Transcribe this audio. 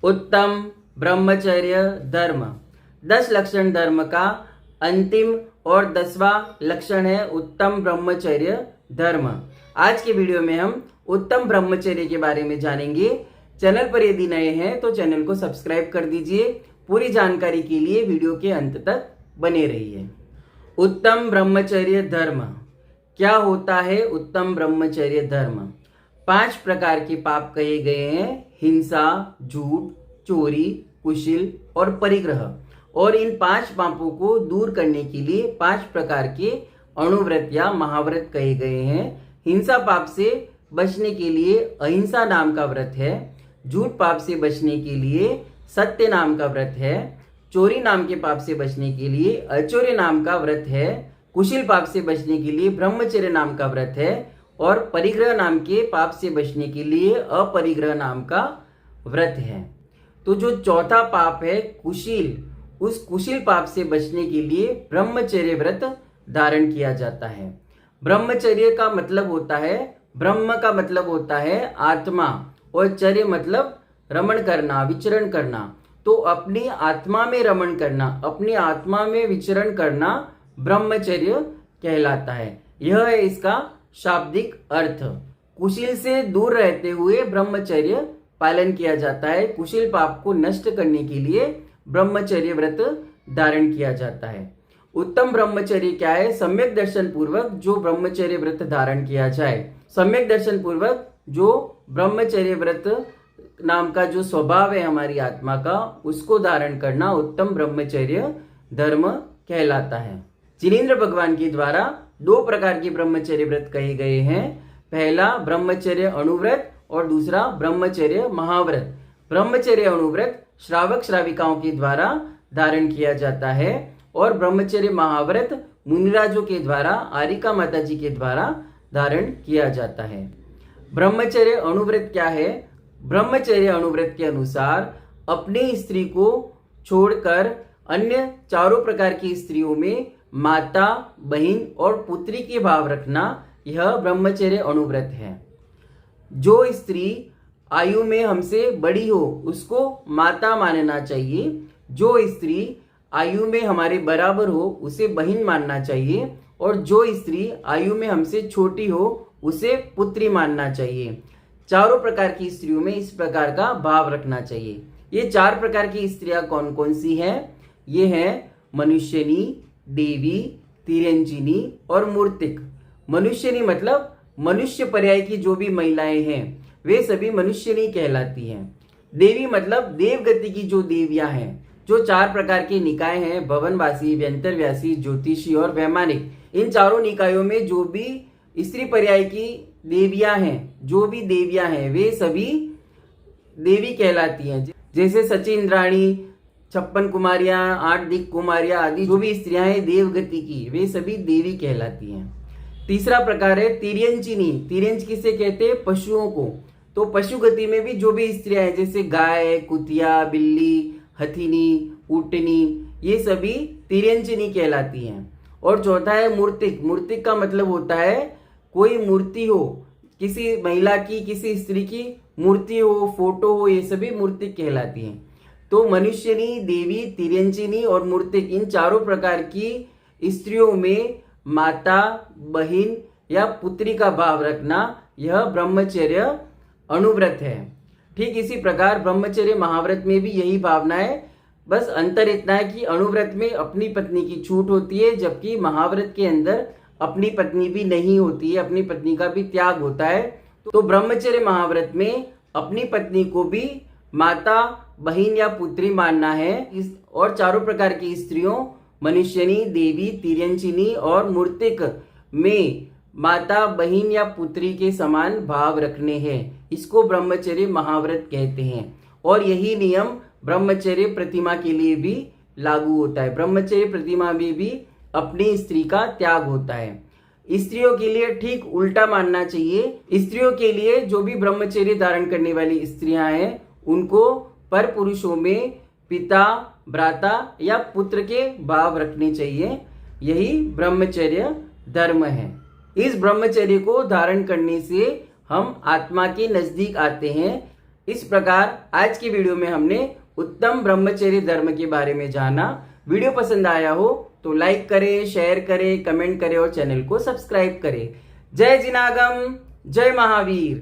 उत्तम ब्रह्मचर्य धर्म। 10 लक्षण धर्म का अंतिम और 10वां लक्षण है उत्तम ब्रह्मचर्य धर्म। आज के वीडियो में हम उत्तम ब्रह्मचर्य के बारे में जानेंगे। चैनल पर यदि नए हैं तो चैनल को सब्सक्राइब कर दीजिए। पूरी जानकारी के लिए वीडियो के अंत तक बने रहिए। उत्तम ब्रह्मचर्य धर्म क्या होता है? उत्तम ब्रह्मचर्य धर्म 5 प्रकार के पाप कहे गए हैं: हिंसा, झूठ, चोरी, कुशील और परिग्रह। और इन 5 पापों को दूर करने के लिए 5 प्रकार के अणुव्रत या महाव्रत कहे गए हैं। हिंसा पाप से बचने के लिए अहिंसा नाम का व्रत है। झूठ पाप से बचने के लिए सत्य नाम का व्रत है। चोरी नाम के पाप से बचने के लिए अचौर्य नाम का व्रत है। कुशील पाप से बचने के लिए ब्रह्मचर्य नाम का व्रत है। और परिग्रह नाम के पाप से बचने के लिए अपरिग्रह नाम का व्रत है। तो जो चौथा पाप है कुशील, उस कुशील पाप से बचने के लिए ब्रह्मचर्य व्रत धारण किया जाता है। ब्रह्मचर्य का मतलब होता है, ब्रह्म का मतलब होता है आत्मा और चर्य मतलब रमण करना, विचरण करना। तो अपनी आत्मा में रमण करना, अपनी आत्मा में विचरण करना ब्रह्मचर्य कहलाता है। यह है इसका शाब्दिक अर्थ। कुशील से दूर रहते हुए ब्रह्मचर्य पालन किया जाता है। कुशील पाप को नष्ट करने के लिए ब्रह्मचर्य व्रत धारण किया जाता है। उत्तम ब्रह्मचर्य क्या है? सम्यक दर्शन पूर्वक जो ब्रह्मचर्य व्रत धारण किया जाए। सम्यक दर्शन पूर्वक जो ब्रह्मचर्य व्रत नाम का जो स्वभाव है हमारी आत्मा का, उसको धारण करना उत्तम ब्रह्मचर्य धर्म कहलाता है। जिनेंद्र भगवान के द्वारा 2 प्रकार के ब्रह्मचर्य व्रत कहे गए हैं। पहला ब्रह्मचर्य अणुव्रत और दूसरा ब्रह्मचर्य महाव्रत। ब्रह्मचर्य अणुव्रत श्रावक श्राविकाओं के द्वारा धारण किया जाता है और ब्रह्मचर्य महाव्रत मुनिराजों के द्वारा, आरिका माता जी के द्वारा धारण किया जाता है। ब्रह्मचर्य अणुव्रत क्या है? ब्रह्मचर्य अणुव्रत के अनुसार अपनी स्त्री को छोड़कर अन्य 4 प्रकार की स्त्रियों में माता, बहन और पुत्री के भाव रखना, यह ब्रह्मचर्य अणुव्रत है। जो स्त्री आयु में हमसे बड़ी हो उसको माता मानना चाहिए। जो स्त्री आयु में हमारे बराबर हो उसे बहन मानना चाहिए। और जो स्त्री आयु में हमसे छोटी हो उसे पुत्री मानना चाहिए। 4 प्रकार की स्त्रियों में इस प्रकार का भाव रखना चाहिए। ये 4 प्रकार की स्त्रियां कौन कौन सी हैं? ये हैं मनुष्यनी, देवी, तिर्यंजिनी और मूर्तिक। मनुष्यनी मतलब मनुष्य पर्याय की जो भी महिलाएं हैं वे सभी मनुष्यनी कहलाती हैं। देवी मतलब देवगति की जो देवियां हैं। जो 4 प्रकार के निकाय हैं, भवनवासी, व्यंतरव्यासी, ज्योतिषी और वैमानिक, इन 4 निकायों में जो भी स्त्री पर्याय की देवियां हैं, जो भी देवियां हैं वे सभी देवी कहलाती हैं। जैसे सचिंद्राणी, 56 कुमारियां, 8 दिक कुमारियां आदि जो भी स्त्रियां हैं देवगति की, वे सभी देवी कहलाती हैं। तीसरा प्रकार है तिर्यंचिनी। तिर्यंच किसे कहते हैं? पशुओं को। तो पशु गति में भी जो भी स्त्रियां हैं जैसे गाय, कुतिया, बिल्ली, हथिनी, ऊँटनी, ये सभी तिर्यंचिनी कहलाती हैं। और चौथा है मूर्तिक। मूर्तिक का मतलब होता है कोई मूर्ति हो, किसी महिला की, किसी स्त्री की मूर्ति हो, फोटो हो, ये सभी मूर्तिक कहलाती हैं। तो मनुष्यनी, देवी, तिर्यंचिनी और मूर्तिक, इन 4 प्रकार की स्त्रियों में माता, बहन या पुत्री का भाव रखना, यह ब्रह्मचर्य अणुव्रत है। ठीक इसी प्रकार ब्रह्मचर्य महाव्रत में भी यही भावना है। बस अंतर इतना है कि अणुव्रत में अपनी पत्नी की छूट होती है, जबकि महाव्रत के अंदर अपनी पत्नी भी नहीं होती है, अपनी पत्नी का भी त्याग होता है। तो ब्रह्मचर्य महाव्रत में अपनी पत्नी को भी माता, बहन या पुत्री मानना है। और 4 प्रकार की स्त्रियों मनुष्यनी, देवी, तिर्यंचिनी और मूर्तिक में माता, बहन या पुत्री के समान भाव रखने हैं। इसको ब्रह्मचर्य महाव्रत कहते हैं। और यही नियम ब्रह्मचर्य प्रतिमा के लिए भी लागू होता है। ब्रह्मचर्य प्रतिमा में भी अपनी स्त्री का त्याग होता है। स्त्रियों के लिए ठीक उल्टा मानना चाहिए। स्त्रियों के लिए जो भी ब्रह्मचर्य धारण करने वाली स्त्रियां हैं उनको पर पुरुषों में पिता, भ्राता या पुत्र के भाव रखने चाहिए। यही ब्रह्मचर्य धर्म है। इस ब्रह्मचर्य को धारण करने से हम आत्मा के नजदीक आते हैं। इस प्रकार आज की वीडियो में हमने उत्तम ब्रह्मचर्य धर्म के बारे में जाना। वीडियो पसंद आया हो तो लाइक करें, शेयर करें, कमेंट करें और चैनल को सब्सक्राइब करें। जय जिनागम, जय महावीर।